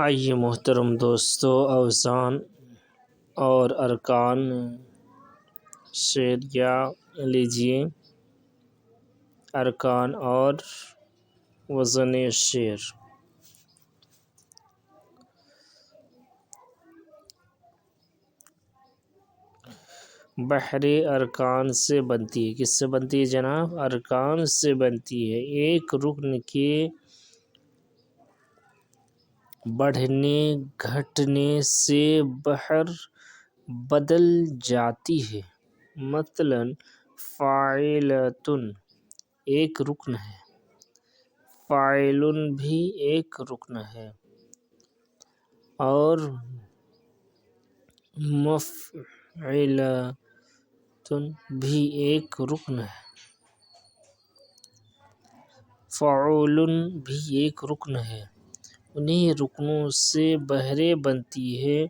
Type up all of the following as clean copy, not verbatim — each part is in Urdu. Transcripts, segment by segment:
آئیے محترم دوستو، اوزان اور ارکان شعریہ لیجیے۔ ارکان اور وزن شعر۔ بحر ارکان سے بنتی ہے۔ کس سے بنتی ہے جناب؟ ارکان سے بنتی ہے۔ ایک رکن کے بڑھنے گھٹنے سے بحر بدل جاتی ہے۔ مثلا فاعلۃ ایک رکن ہے، فاعل بھی ایک رکن ہے، اور مفعلۃ بھی ایک رکن ہے، فعول بھی ایک رکن ہے۔ انہیں رکنوں سے بحریں بنتی ہے۔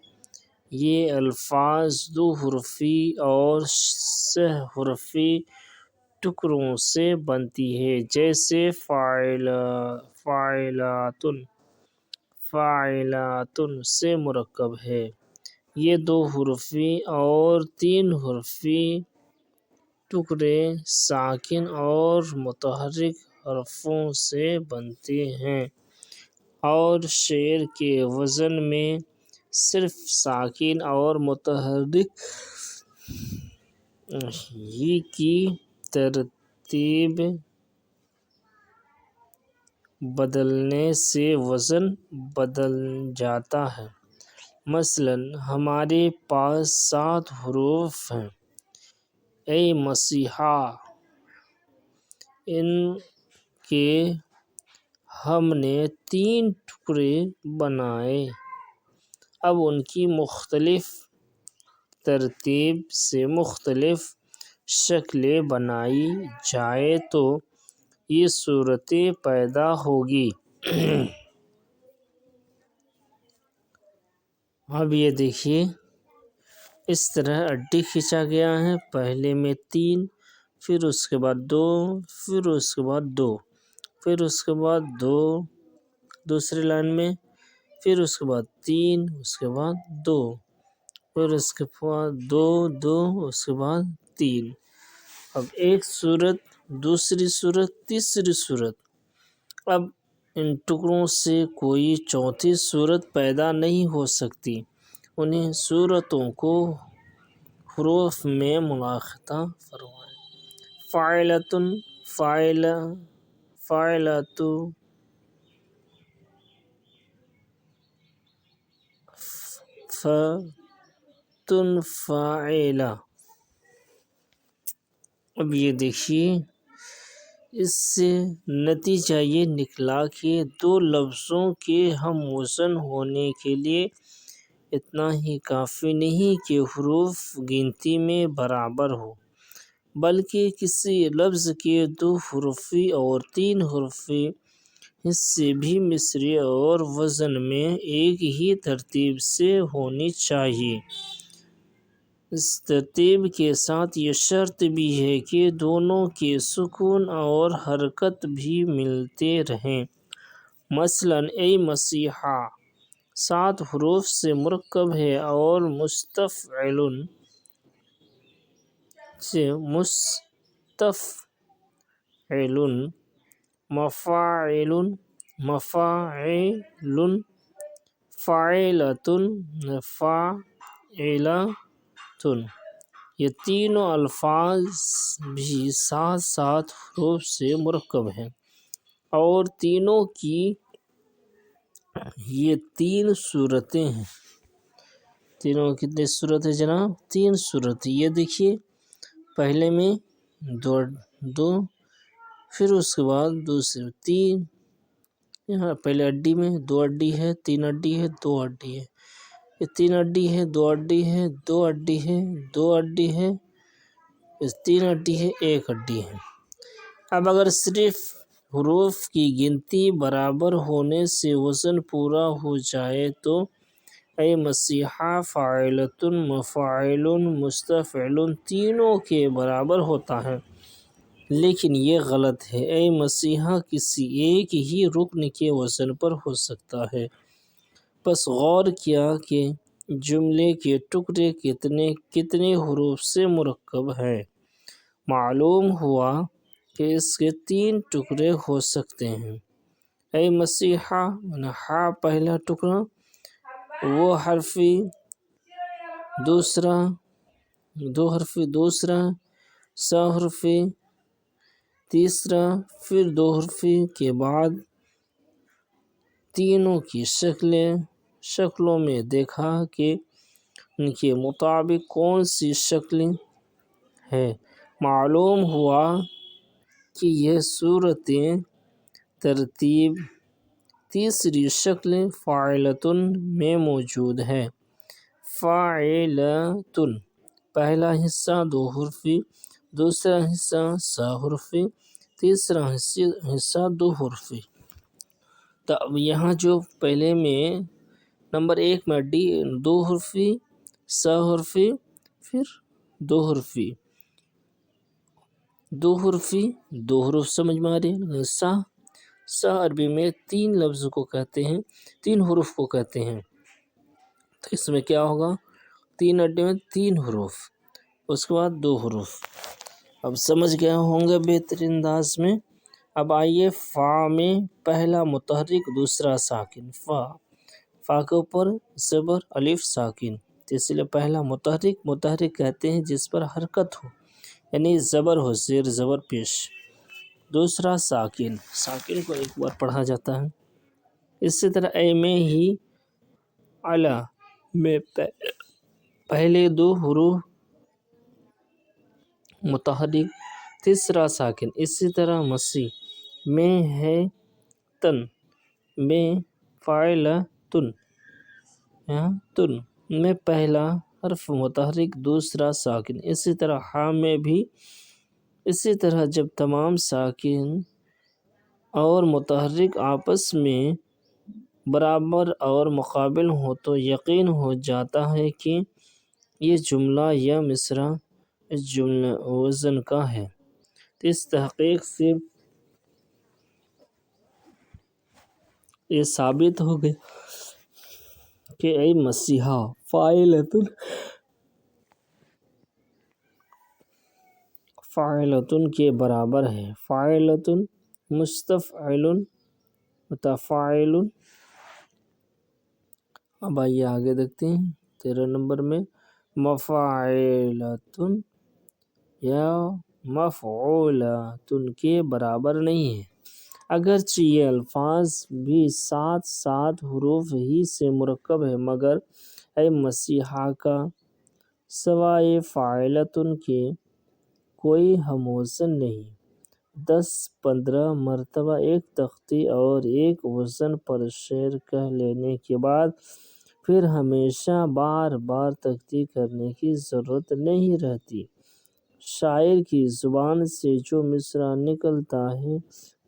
یہ الفاظ دو حرفی اور سہ حرفی ٹکڑوں سے بنتی ہے، جیسے فاعلات سے مرکب ہے۔ یہ دو حرفی اور تین حرفی ٹکڑے ساکن اور متحرک حرفوں سے بنتے ہیں، اور شعر کے وزن میں صرف ساکن اور متحرک ہی کی ترتیب بدلنے سے وزن بدل جاتا ہے۔ مثلا ہمارے پاس 7 حروف ہیں، اے مسیحا، ان کے ہم نے 3 ٹکڑے بنائے۔ اب ان کی مختلف ترتیب سے مختلف شکلیں بنائی جائیں تو یہ صورت پیدا ہوگی۔ اب یہ دیکھیے، اس طرح اڈی کھینچا گیا ہے۔ پہلے میں 3، پھر اس کے بعد 2، پھر اس کے بعد 2، پھر اس کے بعد 2 دوسری لائن میں، پھر اس کے بعد 3، اس کے بعد 2، پھر اس کے بعد 2 2، اس کے بعد 3۔ اب ایک صورت، دوسری صورت، تیسری صورت۔ اب ان ٹکڑوں سے کوئی چوتھی صورت پیدا نہیں ہو سکتی۔ انہیں صورتوں کو حروف میں ملاحظہ فرمائیں۔ فاعلۃ، فاعلۃ، فاعلہ۔ اب یہ دیکھیے، اس سے نتیجہ یہ نکلا کہ 2 لفظوں کے ہم وزن ہونے کے لیے اتنا ہی کافی نہیں کہ حروف گنتی میں برابر ہو، بلکہ کسی لفظ کے 2 حرفی اور 3 حرفی حصے بھی مصرع اور وزن میں ایک ہی ترتیب سے ہونے چاہیے۔ اس ترتیب کے ساتھ یہ شرط بھی ہے کہ دونوں کے سکون اور حرکت بھی ملتے رہیں۔ مثلا اے مسیحا 7 حروف سے مرکب ہے اور مستفعل مفاعل فاعلۃ فاعلۃ، یہ تینوں الفاظ بھی 7 حروف سے مرکب ہیں، اور تینوں کی یہ 3 صورتیں ہیں۔ تینوں کتنی صورت ہے جناب؟ 3 صورت۔ یہ دیکھیے، پہلے میں 2، پھر اس کے بعد دوسرے 3، یہاں پہلے اڈی میں 2 اڈی ہے، 3 اڈی ہے، 2 اڈی ہے، یہ 3 اڈی ہے، 2 اڈی ہے، 2 اڈی ہے، 2 اڈی ہے، 3 اڈی ہے، 1 اڈی ہے۔ اب اگر صرف حروف کی گنتی برابر ہونے سے وزن پورا ہو جائے تو اے مسیحا فاعلۃ مفاعل مستفعل تینوں کے برابر ہوتا ہے، لیکن یہ غلط ہے۔ اے مسیحا کسی ایک ہی رکن کے وزن پر ہو سکتا ہے، بس غور کیا کہ جملے کے ٹکڑے کتنے حروف سے مرکب ہے۔ معلوم ہوا کہ اس کے 3 ٹکڑے ہو سکتے ہیں۔ اے مسیحا، ہا پہلا ٹکڑا، وہ حرفی دوسرا، سا حرفی تیسرا، پھر 2 حرفی کے بعد تینوں کی شکلوں میں دیکھا کہ ان کے مطابق کون سی شکل ہے۔ معلوم ہوا کہ یہ صورت ترتیب تیسری شکل فاعلتن میں موجود ہے۔ فاعلتن پہلا حصہ 2 حرفی، دوسرا حصہ سا حرفی، تیسرا حصہ 2 حرفی۔ تو اب یہاں جو پہلے میں نمبر 1 میں 2 حرفی، سا حرفی، پھر 2 حرفی، 2 حرفی، 2 حروف سمجھ میں آ رہے ہیں۔ سا عربی میں 3 لفظ کو کہتے ہیں، 3 حروف کو کہتے ہیں۔ تو اس میں کیا ہوگا؟ 3 اڈے میں 3 حروف، اس کے بعد 2 حروف۔ اب سمجھ گئے ہوں گے بہترین انداز میں۔ اب آئیے فا میں پہلا متحرک دوسرا ساکن۔ فا کے اوپر زبر الف ساکن، تو اس لیے پہلا متحرک کہتے ہیں جس پر حرکت ہو، یعنی زبر ہو، زیر زبر پیش۔ دوسرا ساکن کو ایک بار پڑھا جاتا ہے۔ اسی طرح اے میں ہی علا میں پہلے 2 حروف متحرک، تیسرا ساکن۔ اسی طرح مسیح میں ہے تن میں فاعلتن تن میں پہلا حرف متحرک دوسرا ساکن۔ اسی طرح ہا میں بھی اسی طرح جب تمام ساکن اور متحرک آپس میں برابر اور مقابل ہو تو یقین ہو جاتا ہے کہ یہ جملہ یا مصرع اس جملہ وزن کا ہے۔ اس تحقیق سے یہ ثابت ہو گیا کہ اے مسیحا فاعلتن کے برابر ہے۔ فاعلتن مستفعل متفاعل۔ اب آئیے آگے دیکھتے ہیں 13 نمبر میں مفاعلتن یا مفعولتن کے برابر نہیں ہے، اگرچہ یہ الفاظ بھی 7 حروف ہی سے مرکب ہے، مگر اے مسیحا کا سوائے فاعلتن کے کوئی ہم وزن نہیں۔ 10-15 مرتبہ ایک تختی اور ایک وزن پر شعر کہہ لینے کے بعد پھر ہمیشہ بار بار تختی کرنے کی ضرورت نہیں رہتی۔ شاعر کی زبان سے جو مصرع نکلتا ہے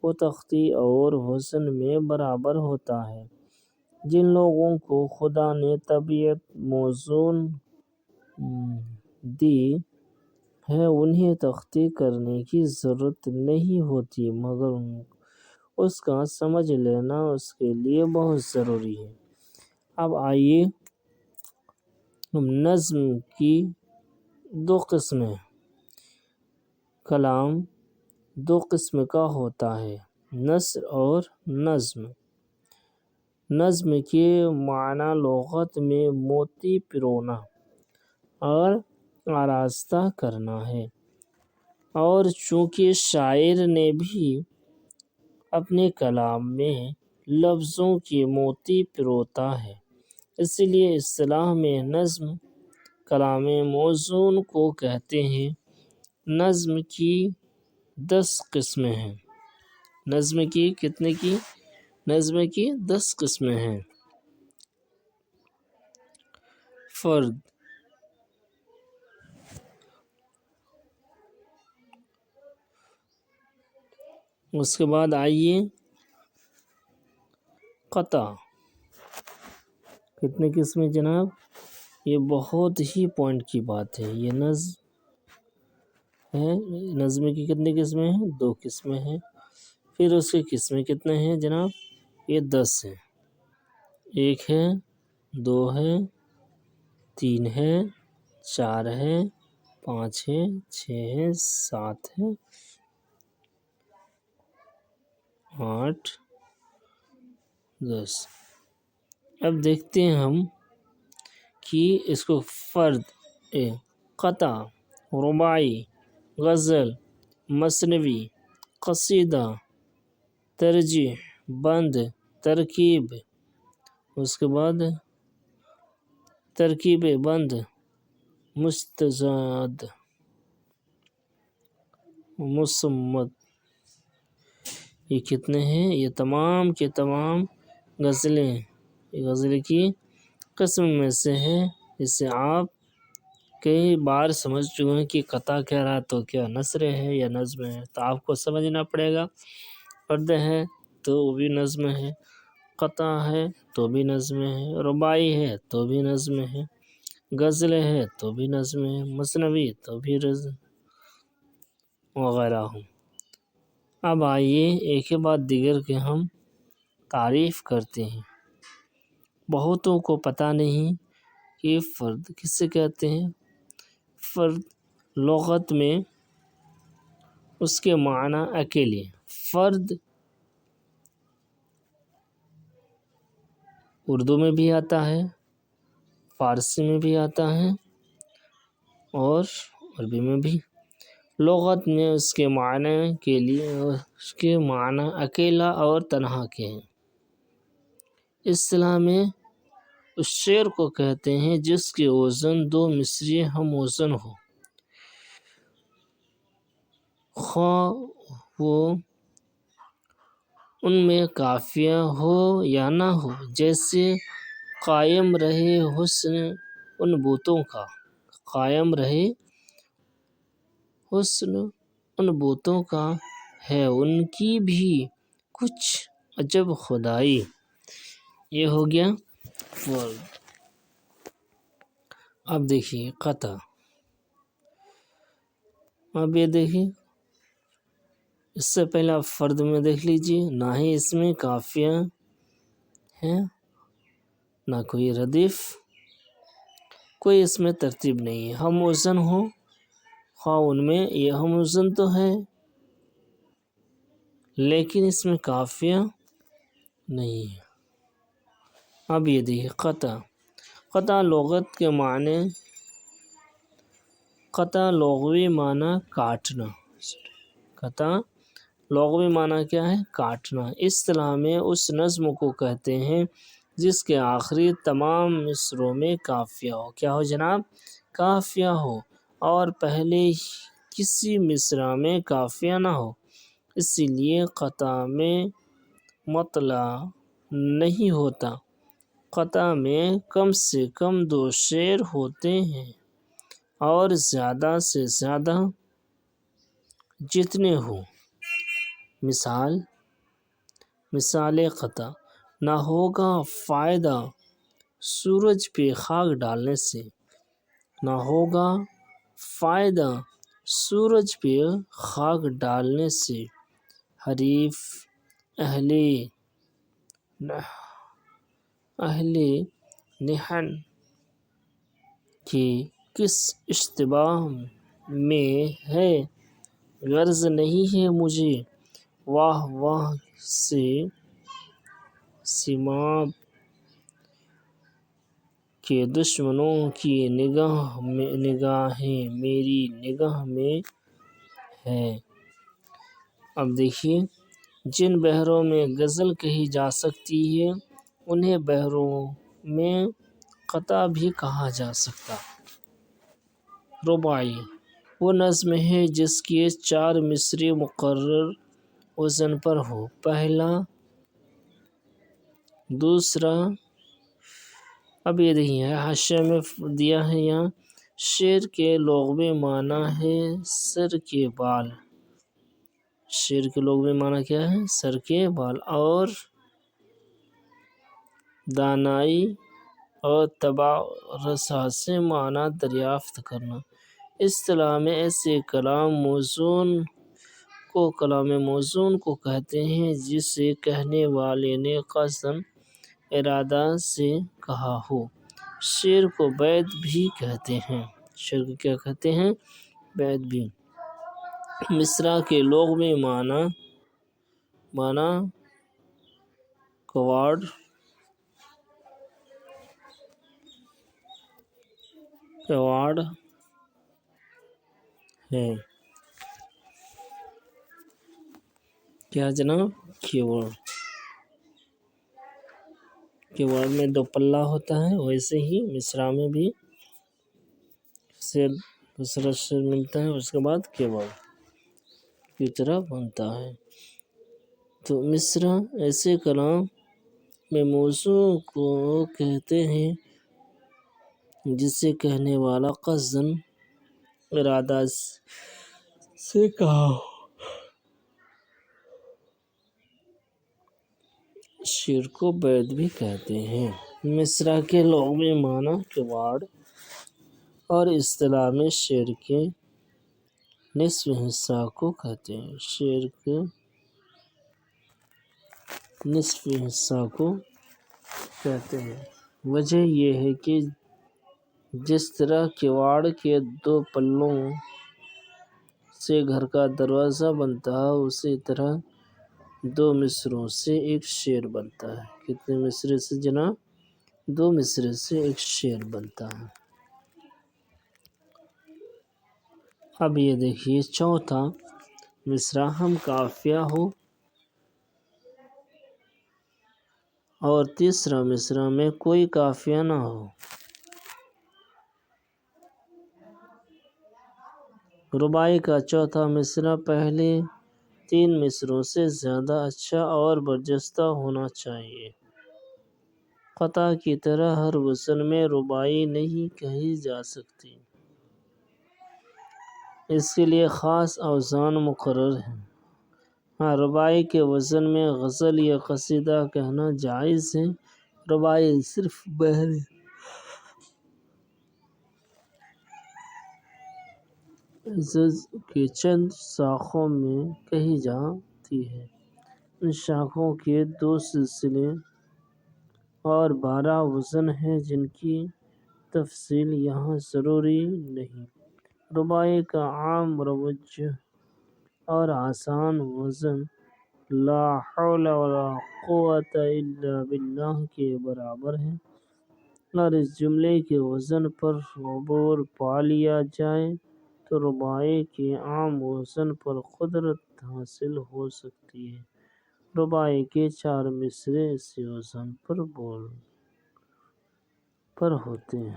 وہ تختی اور وزن میں برابر ہوتا ہے۔ جن لوگوں کو خدا نے طبیعت موزون دی ہے انہیں تختی کرنے کی ضرورت نہیں ہوتی، مگر اس کا سمجھ لینا اس کے لیے بہت ضروری ہے۔ اب آئیے نظم کی 2 قسمیں۔ کلام 2 قسم کا ہوتا ہے، نثر اور نظم۔ نظم کے معنی لغت میں موتی پرونا اور آراستہ کرنا ہے، اور چونکہ شاعر نے بھی اپنے کلام میں لفظوں کے موتی پروتا ہے، اس لیے اصطلاح میں نظم کلام موزون کو کہتے ہیں۔ نظم کی 10 قسمیں ہیں۔ نظم کی 10 قسمیں ہیں۔ فرد، اس کے بعد آئیے قطع۔ کتنے قسمیں جناب؟ یہ بہت ہی پوائنٹ کی بات ہے۔ یہ نظم ہے، نظم کی کتنی قسمیں ہیں؟ 2 قسمیں ہیں۔ پھر اس کی قسمیں کتنے ہیں جناب؟ یہ 10 ہیں۔ ایک ہے 2 ہے، 3 ہے، 4 ہے، 5 ہے، 6 ہے، 7 ہے، 8، 10۔ اب دیکھتے ہیں ہم کہ اس کو فرد، قطع، رباعی، غزل، مثنوی، قصیدہ، ترجیح، بند، ترکیب، اس کے بعد ترکیب بند، مستزاد، مصمت، یہ کتنے ہیں؟ یہ تمام کے تمام غزلیں غزل کی قسم میں سے ہے۔ اس سے آپ کئی بار سمجھ چکے ہیں کہ قطع کہہ رہا تو کیا نثر ہے یا نظم ہے، تو آپ کو سمجھنا پڑے گا۔ فرد ہے تو وہ بھی نظم ہے، قطع ہے تو بھی نظم ہے، رباعی ہے تو بھی نظم ہے، غزل ہے تو بھی نظم ہے، مثنوی تو بھی وغیرہ ہوں۔ اب آئیے ایک کے بعد دیگر کے ہم تعریف کرتے ہیں۔ بہتوں کو پتہ نہیں کہ فرد کسے کہتے ہیں۔ فرد لغت میں اس کے معنی اکیلے، فرد اردو میں بھی آتا ہے، فارسی میں بھی آتا ہے اور عربی میں بھی۔ لغت میں اس کے معنی کے لیے اس کے معنی اکیلا اور تنہا کے ہیں۔ اصطلاح میں اس شعر کو کہتے ہیں جس کے وزن 2 مصرعے ہم وزن ہو، خواہ وہ ان میں قافیہ ہو یا نہ ہو، جیسے قائم رہے حسن ان بتوں کا، قائم رہے حسن ان بتوں کا، ہے ان کی بھی کچھ عجب خدائی۔ یہ ہو گیا فرد۔ اب دیکھیے قطع۔ اب یہ دیکھیے، اس سے پہلے آپ فرد میں دیکھ لیجئے، نہ ہی اس میں قافیہ ہے، نہ کوئی ردیف، کوئی اس میں ترتیب نہیں ہے۔ ہم وزن ہو، خواہ ان میں، یہ ہم وزن تو ہے لیکن اس میں قافیہ نہیں ہے۔ اب یہ دیکھیے قطع۔ قطع لغت کے معنی، قطع لغوی معنی کاٹنا، قطع لغوی معنی کیا ہے؟ کاٹنا۔ اصطلاح میں اس نظم کو کہتے ہیں جس کے آخری تمام مصرعوں میں قافیہ ہو۔ کیا ہو جناب؟ قافیہ ہو، اور پہلے کسی مصرع میں قافیہ نہ ہو، اسی لیے قطع میں مطلع نہیں ہوتا۔ قطع میں کم سے کم 2 شعر ہوتے ہیں اور زیادہ سے زیادہ جتنے ہوں۔ مثال قطع: نہ ہوگا فائدہ سورج پہ خاک ڈالنے سے، نہ ہوگا فائدہ سورج پہ خاک ڈالنے سے، حریف اہل نحن کی کس اشتباہ میں ہے، غرض نہیں ہے مجھے واہ واہ سے سیماب کے، دشمنوں کی نگاہیں میری نگاہ میں ہے۔ اب دیکھیے، جن بحروں میں غزل کہی جا سکتی ہے انہیں بحروں میں قطع بھی کہا جا سکتا۔ رباعی وہ نظم ہے جس کے 4 مصرعے مقرر وزن پر ہو، پہلا، دوسرا۔ اب یہ دیکھیے حاشیے میں دیا ہے یہاں، شعر کے لغوی معنی ہے سر کے بال، شعر کے لغوی معنی کیا ہے؟ سر کے بال، اور دانائی اور تبارسا سے معنی دریافت کرنا۔ اصطلاح میں ایسے کلام موزون کو کہتے ہیں جسے کہنے والے نے قصداً ارادہ سے کہا ہو۔ شعر کو بیت بھی کہتے ہیں۔ شعر کو کیا کہتے ہیں؟ بیت بھی۔ مصرع کے لغوی معنی کیورڈ ہے۔ کیا جناب؟ کیورڈ میں دو پلہ ہوتا ہے، ویسے ہی مصرع میں بھی دوسرا شعر ملتا ہے، اس کے بعد کیورڈ کی طرح بنتا ہے۔ تو مصرع ایسے کلام میں موضوع کو کہتے ہیں جسے کہنے والا قصداً ارادہ سے کہا ہو۔ شعر کو بیت بھی کہتے ہیں۔ مصرع کے لغوی معنی کیورڈ اور اصطلاح میں شعر کے نصف حصہ کو کہتے ہیں۔ شعر کے نصف حصہ کو کہتے ہیں۔ وجہ یہ ہے کہ جس طرح کیوڑ کے دو پلوں سے گھر کا دروازہ بنتا ہے، اسی طرح دو مصرعوں سے ایک شعر بنتا ہے۔ کتنے مصرعے سے جناب؟ دو مصرعے سے ایک شعر بنتا ہے۔ اب یہ دیکھیے چوتھا مصرع ہم قافیہ ہو اور تیسرا مصرع میں کوئی قافیہ نہ ہو۔ رباعی کا چوتھا مصرع پہلے تین مصرعوں سے زیادہ اچھا اور برجستہ ہونا چاہیے۔ قطعہ کی طرح ہر وزن میں رباعی نہیں کہی جا سکتی، اس کے لیے خاص اوزان مقرر ہیں۔ ہاں، رباعی کے وزن میں غزل یا قصیدہ کہنا جائز ہے۔ رباعی صرف بحر عجز کی چند شاخوں میں کہی جاتی ہے۔ ان شاخوں کے 2 سلسلے اور 12 وزن ہیں، جن کی تفصیل یہاں ضروری نہیں۔ رباعی کا عام مروج اور آسان وزن لا حول ولا قوة الا باللہ کے برابر ہے۔ اگر اس جملے کے وزن پر عبور پا لیا جائے تو رباعی کے عام وزن پر قدرت حاصل ہو سکتی ہے۔ رباعی کے 4 مصرعے اسی وزن پر ہوتے ہیں۔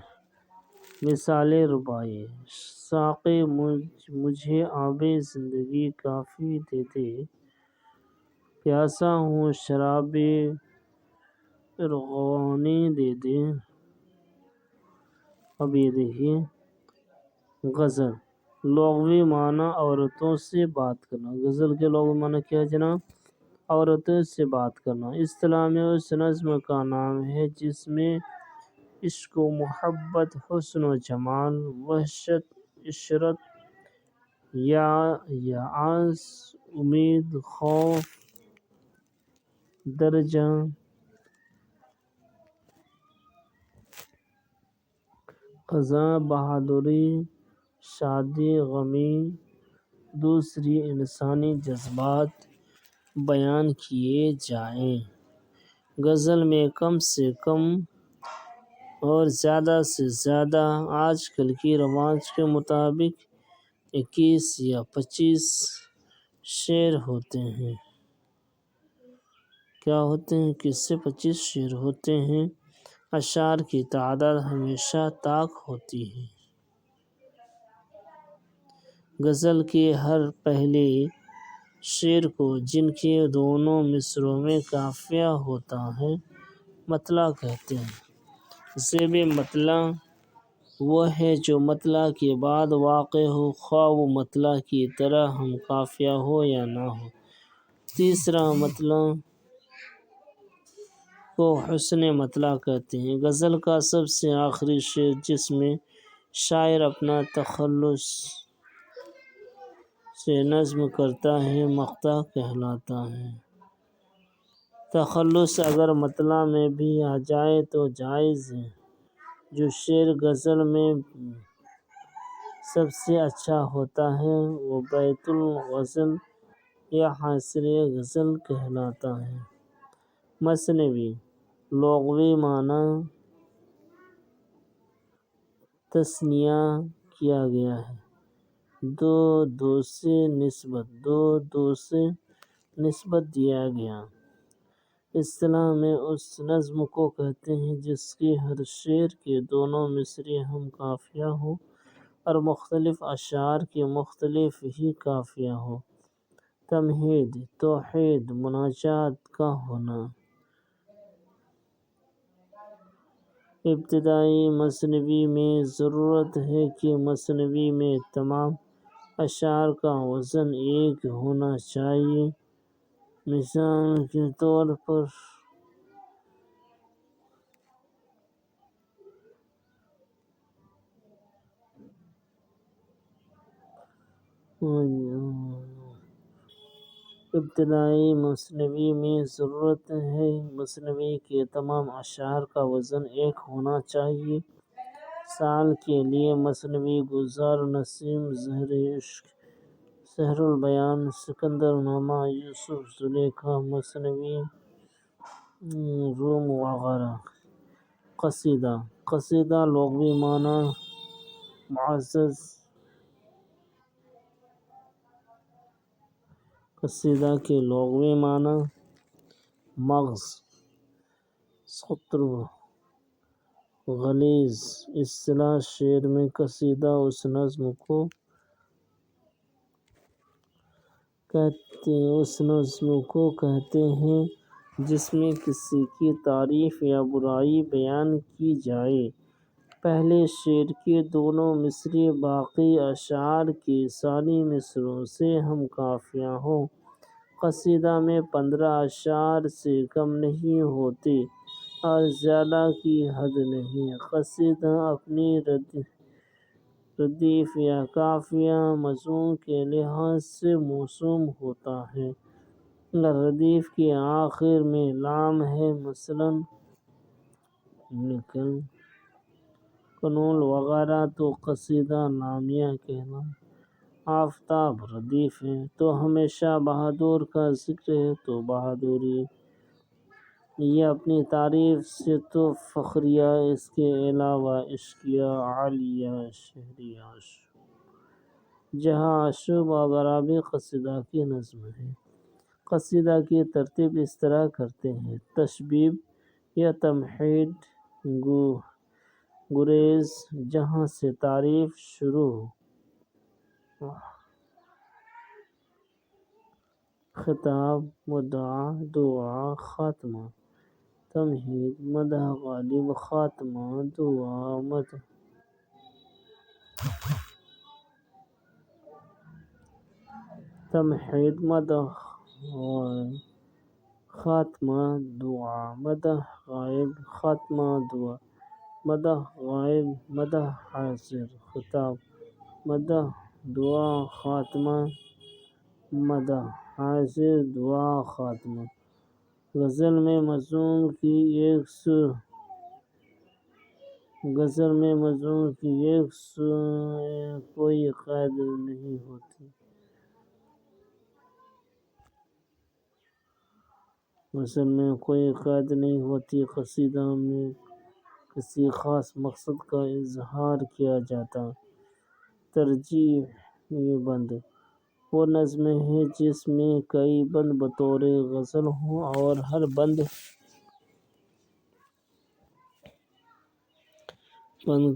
مثال رباعی: ساقی مجھے آب زندگی کافی دے دے، پیاسا ہوں شراب ارغوانی دے دے۔ اب یہ دیکھیے غزل لغوی معنی عورتوں سے بات کرنا۔ غزل کے لغوی معنی کیا ہے جناب؟ عورتوں سے بات کرنا۔ اصطلاح میں اس نظم کا نام ہے جس میں عشق و محبت، حسن و جمال، وحشت، عشرت، یأس، امید، خوف، درجہ، قضا، بہادری، شادی، غمی، دوسری انسانی جذبات بیان کیے جائیں۔ غزل میں کم سے کم اور زیادہ سے زیادہ آج کل کے رواج کے مطابق 21 یا 25 شعر ہوتے ہیں۔ کیا ہوتے ہیں؟ 21 سے 25 شعر ہوتے ہیں۔ اشعار کی تعداد ہمیشہ طاق ہوتی ہے۔ غزل کے ہر پہلے شعر کو، جن کے دونوں مصرعوں میں قافیہ ہوتا ہے، مطلع کہتے ہیں۔ زیب مطلع وہ ہے جو مطلع کے بعد واقع ہو، خواہ وہ مطلع کی طرح ہم قافیہ ہو یا نہ ہو۔ تیسرا مطلع کو حسن مطلع کہتے ہیں۔ غزل کا سب سے آخری شعر جس میں شاعر اپنا تخلص سے نظم کرتا ہے، مقطع کہلاتا ہے۔ تخلص اگر مطلع میں بھی آ جائے تو جائز ہے۔ جو شعر غزل میں سب سے اچھا ہوتا ہے وہ بیت الغزل یا حاشیۂ غزل کہلاتا ہے۔ مثنوی لغوی معنی تثنیہ کیا گیا ہے، دو سے نسبت دیا گیا۔ اصطلاح میں اس نظم کو کہتے ہیں جس کے ہر شعر کے دونوں مصرعے ہم قافیہ ہوں اور مختلف اشعار کے مختلف ہی قافیہ ہوں۔ تمہید، توحید، مناجات کا ہونا۔ ابتدائی مثنوی میں ضرورت ہے کہ مثنوی میں تمام اشعار کا وزن ایک ہونا چاہیے۔ مثال کے طور پر ابتدائی مثنوی میں ضرورت ہے مثنوی کے تمام اشعار کا وزن ایک ہونا چاہیے۔ مثال کے لیے مثنوی گلزار، نسیم، زہر عشق، سحر البیان، سکندر نامہ، یوسف زلیخا، مثنوی روم وغیرہ۔ قصیدہ، قصیدہ لغوی معنی معزز، قصیدہ کے لغوی معنی مغز، سطر، غلیظ۔ اصطلاح شعر میں قصیدہ اس نظم کو کہتے ہیں جس میں کسی کی تعریف یا برائی بیان کی جائے۔ پہلے شعر کے دونوں مصرعے باقی اشعار کے ثانی مصرعوں سے ہم قافیہ ہوں۔ قصیدہ میں 15 اشعار سے کم نہیں ہوتے اور زیادہ کی حد نہیں۔ قصیدہ اپنی ردیف یا قافیہ مضمون کے لحاظ سے موسوم ہوتا ہے۔ اگر ردیف کے آخر میں لام ہے، مثلاً کنول وغیرہ، تو قصیدہ لامیہ کہلائے۔ آفتاب ردیف ہے تو ہمیشہ بہادر کا ذکر ہے تو بہادری۔ یہ اپنی تعریف سے تو فخریہ، اس کے علاوہ عشقیہ، عالیہ، شعریہ، جہاں اشوب وغیرہ بھی قصیدہ کی نظم ہیں۔ قصیدہ کی ترتیب اس طرح کرتے ہیں: تشبیب یا تمہید، گریز جہاں سے تعریف شروع ہو، خطاب، مدعا، دعا، خاتمہ۔ تمہید، مدح غالب، خاتمہ، دعا، مدح۔ تمہید، مدح غائب، خاتمہ، دعا، مدح غائب، خاتمہ، دعا، مدح غائب، مدح حاضر، خطاب، مدح، دعا، خاتمہ، مدح، حاضر، دعا، خاتمہ۔ غزل میں مضمون کی کوئی قید نہیں ہوتی۔ قصیدہ میں کسی خاص مقصد کا اظہار کیا جاتا۔ ترجیعی بند وہ نظم ہے جس میں کئی بند بطور غزل ہوں اور ہر بند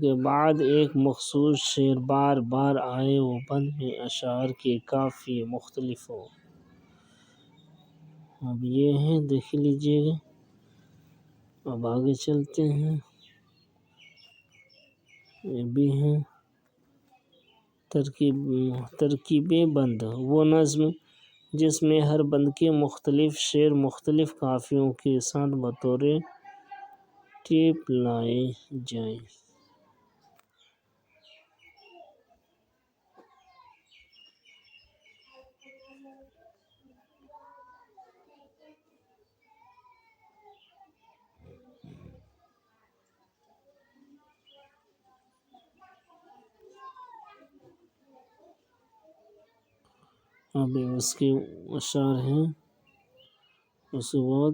کے بعد ایک مخصوص شعر بار بار آئے۔ وہ بند میں اشعار کے قافیے مختلف ہوں۔ اب یہ ہے، دیکھ لیجیے گا۔ اب آگے چلتے ہیں۔ یہ بھی ہے ترکیب بند وہ نظم جس میں ہر بند کے مختلف شعر مختلف قافیوں کے ساتھ بطور ٹیپ لائے جائیں۔ ابھی اس کے اشعار ہیں۔ اس کے بعد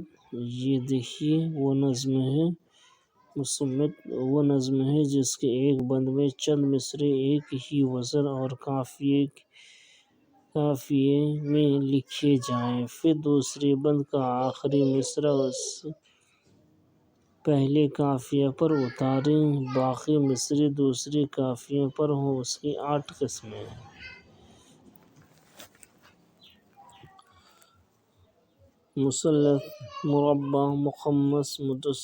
یہ دیکھیے وہ نظم ہے مصمت، وہ نظم ہے جس کے ایک بند میں چند مصرے ایک ہی وزن اور قافیے میں لکھے جائیں، پھر دوسرے بند کا آخری مصرع اس پہلے قافیے پر اتاریں، باقی مصرے دوسرے قافیے پر ہوں۔ اس کی 8 قسمیں ہیں۔ مثلث، مربع، مخمس، مسدس،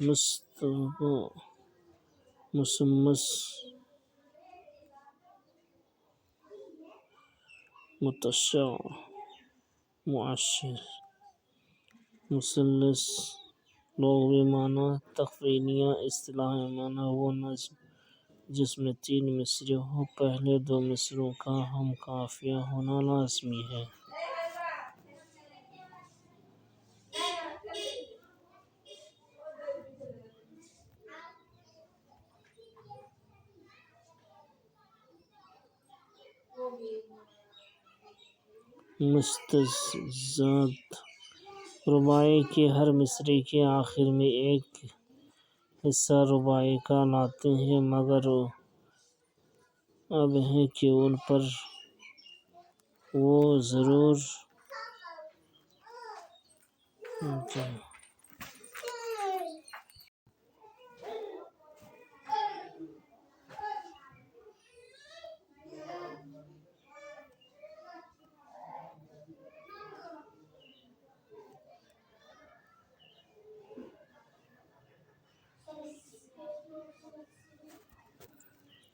مستطیل، مثمث، مرصع، معشر۔ مثلث لغوی معنی، تفعیلیہ، اصطلاحی معنی وہ نظم جس میں 3 مصرے ہوں، پہلے 2 مصروں کا ہم قافیہ ہونا لازمی ہے۔ مستزاد رباعی کے ہر مصرے کے آخر میں ایک حصہ رباعی کا لاتے ہیں، مگر اب ہے کہ ان پر وہ ضرور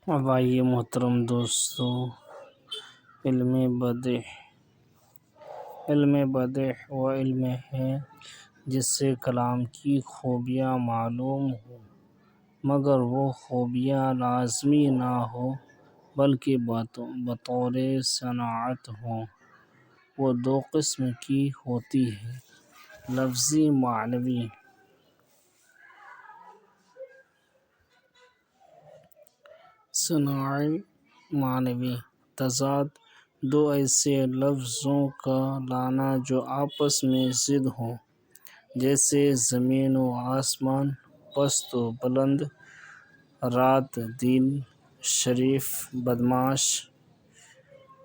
اب آئیے محترم دوستو، علم بدیع وہ علم ہے جس سے کلام کی خوبیاں معلوم ہوں، مگر وہ خوبیاں لازمی نہ ہوں بلکہ بطور صنعت ہوں۔ وہ 2 قسم کی ہوتی ہیں، لفظی، معنوی۔ صناعی، معنوی تضاد، 2 ایسے لفظوں کا لانا جو آپس میں ضد ہوں، جیسے زمین و آسمان، پست و بلند، رات دن، شریف بدمعاش،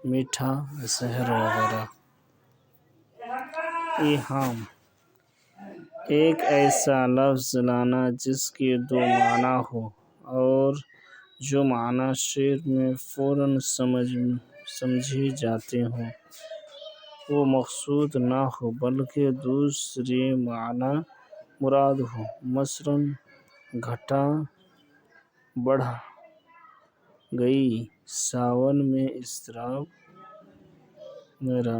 میٹھا زہر وغیرہ۔ ایہام، ایک ایسا لفظ لانا جس کے 2 معنی ہوں اور جو معنی شعر میں فوراً سمجھے جاتے ہوں، وہ مقصود نہ ہو بلکہ دوسرے معنی مراد ہوں۔ مثلاً گھٹا بڑھ گئی، ساون میں اضطراب وغیرہ۔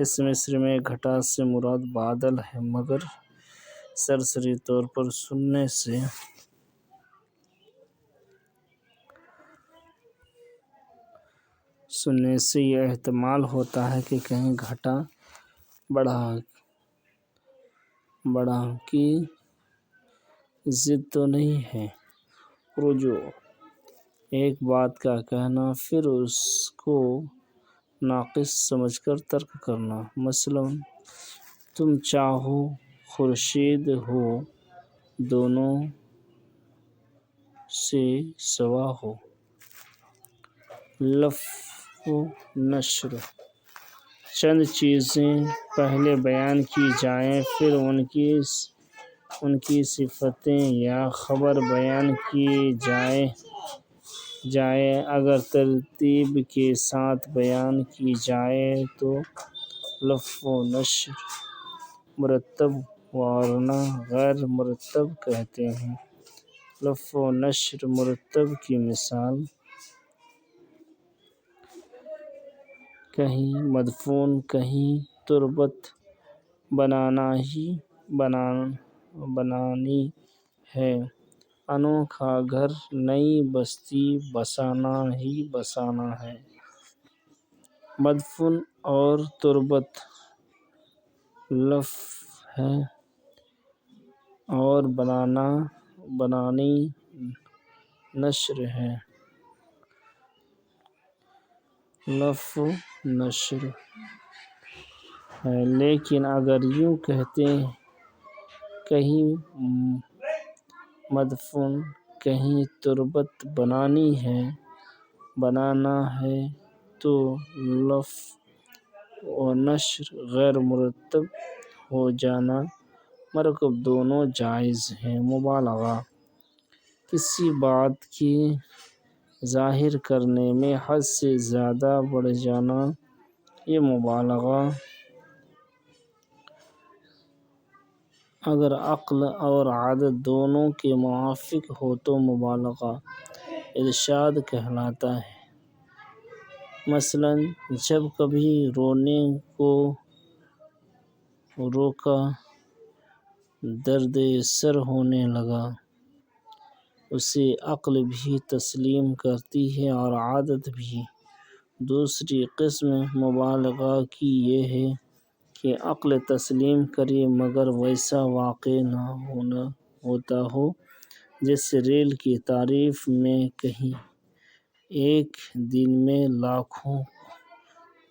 اس مصرعے میں گھٹا سے مراد بادل ہے، مگر سرسری طور پر سننے سے یہ احتمال ہوتا ہے کہ کہیں گھٹا بڑھا کی ضد تو نہیں ہے۔ رجوع، ایک بات کا کہنا پھر اس کو ناقص سمجھ کر ترک کرنا۔ مثلاً تم چاہو خورشید ہو، دونوں سے سوا ہو۔ لف و نشر، چند چیزیں پہلے بیان کی جائیں، پھر ان کی صفتیں یا خبر بیان کی جائے، اگر ترتیب کے ساتھ بیان کی جائے تو لف و نشر مرتب، ورنہ غیر مرتب کہتے ہیں۔ لف و نشر مرتب کی مثال: کہیں مدفون، کہیں تربت بنانی ہے، انوکھا گھر، نئی بستی بسانا ہی بسانا ہے۔ مدفون اور تربت لف ہے اور بنانی نشر ہے، لفظ نشر ہے، لیکن اگر یوں کہتے کہیں مدفون، کہیں تربت بنانا ہے تو لفظ و نشر غیر مرتب ہو جانا مرکب دونوں جائز ہیں۔ مبالغہ، کسی بات کی ظاہر کرنے میں حد سے زیادہ بڑھ جانا، یہ مبالغہ اگر عقل اور عادت دونوں کے موافق ہو تو مبالغہ ارشاد کہلاتا ہے۔ مثلاً جب کبھی رونے کو روکا، درد سر ہونے لگا، اسے عقل بھی تسلیم کرتی ہے اور عادت بھی۔ دوسری قسم مبالغہ کی یہ ہے کہ عقل تسلیم کرے مگر ویسا واقع نہ ہوتا ہو، جیسے ریل کی تعریف میں کہیں ایک دن میں لاکھوں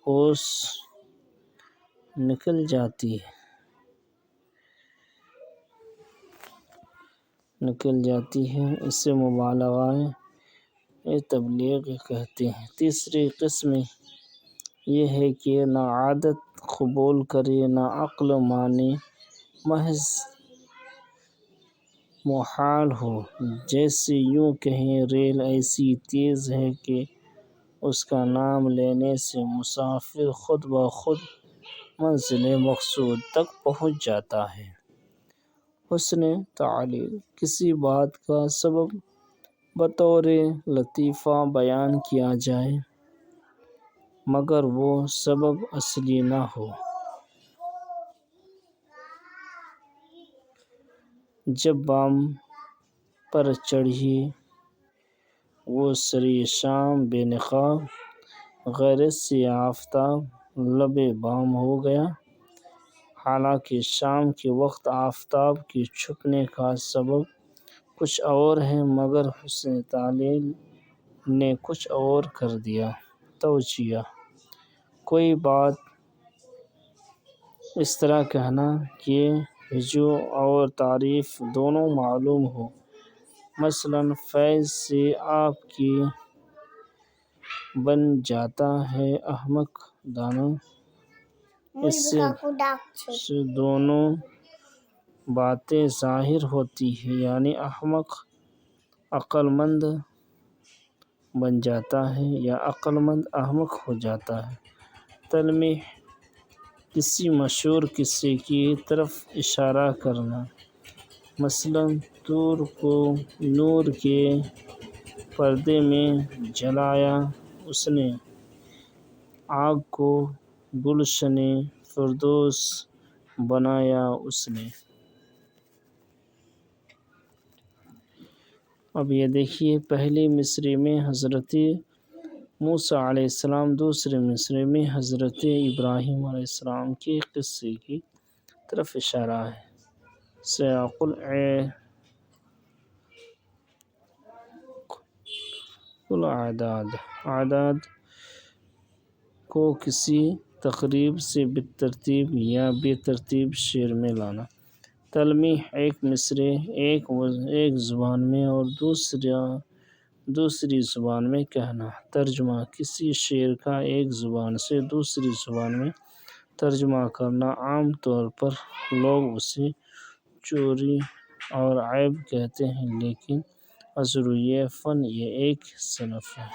کوس نکل جاتی ہے، اسے مبالغہ تبلیغ کہتے ہیں۔ تیسری قسم یہ ہے کہ نہ عادت قبول کرے نہ عقل مانے، محض محال ہو، جیسے یوں کہیں ریل ایسی تیز ہے کہ اس کا نام لینے سے مسافر خود بخود منزل مقصود تک پہنچ جاتا ہے۔ حسن تعلیل، کسی بات کا سبب بطور لطیفہ بیان کیا جائے مگر وہ سبب اصلی نہ ہو۔ جب بام پر چڑھی وہ سرِ شام بے نقاب، غیرت سے آفتاب لبِ بام ہو گیا۔ حالانکہ شام کے وقت آفتاب کے چھپنے کا سبب کچھ اور ہے مگر حسن تعلیل نے کچھ اور کر دیا۔ توجیہ، کوئی بات اس طرح کہنا کہ وجوہ اور تعریف دونوں معلوم ہوں۔ مثلاً فیض سے آپ کی بن جاتا ہے احمق دانا، اس سے دونوں باتیں ظاہر ہوتی ہیں، یعنی احمق عقل مند بن جاتا ہے یا عقل مند احمق ہو جاتا ہے۔ تلمیح، کسی مشہور قصے کی طرف اشارہ کرنا۔ مثلاً طور کو نور کے پردے میں جلایا اس نے، آگ کو گلشنِ فردوس بنایا اس نے۔ اب یہ دیکھیے، پہلے مصرعے میں حضرت موسیٰ علیہ السلام، دوسرے مصرعے میں حضرت ابراہیم علیہ السلام کے قصے کی طرف اشارہ ہے۔ سیاق الاعداد کو کسی تقریب سے بالترتیب یا بے ترتیب شعر میں لانا۔ تلمیح، ایک مصرعہ ایک زبان میں اور دوسری زبان میں کہنا۔ ترجمہ، کسی شعر کا ایک زبان سے دوسری زبان میں ترجمہ کرنا۔ عام طور پر لوگ اسے چوری اور عیب کہتے ہیں، لیکن ازروئے فن یہ ایک صنف ہے۔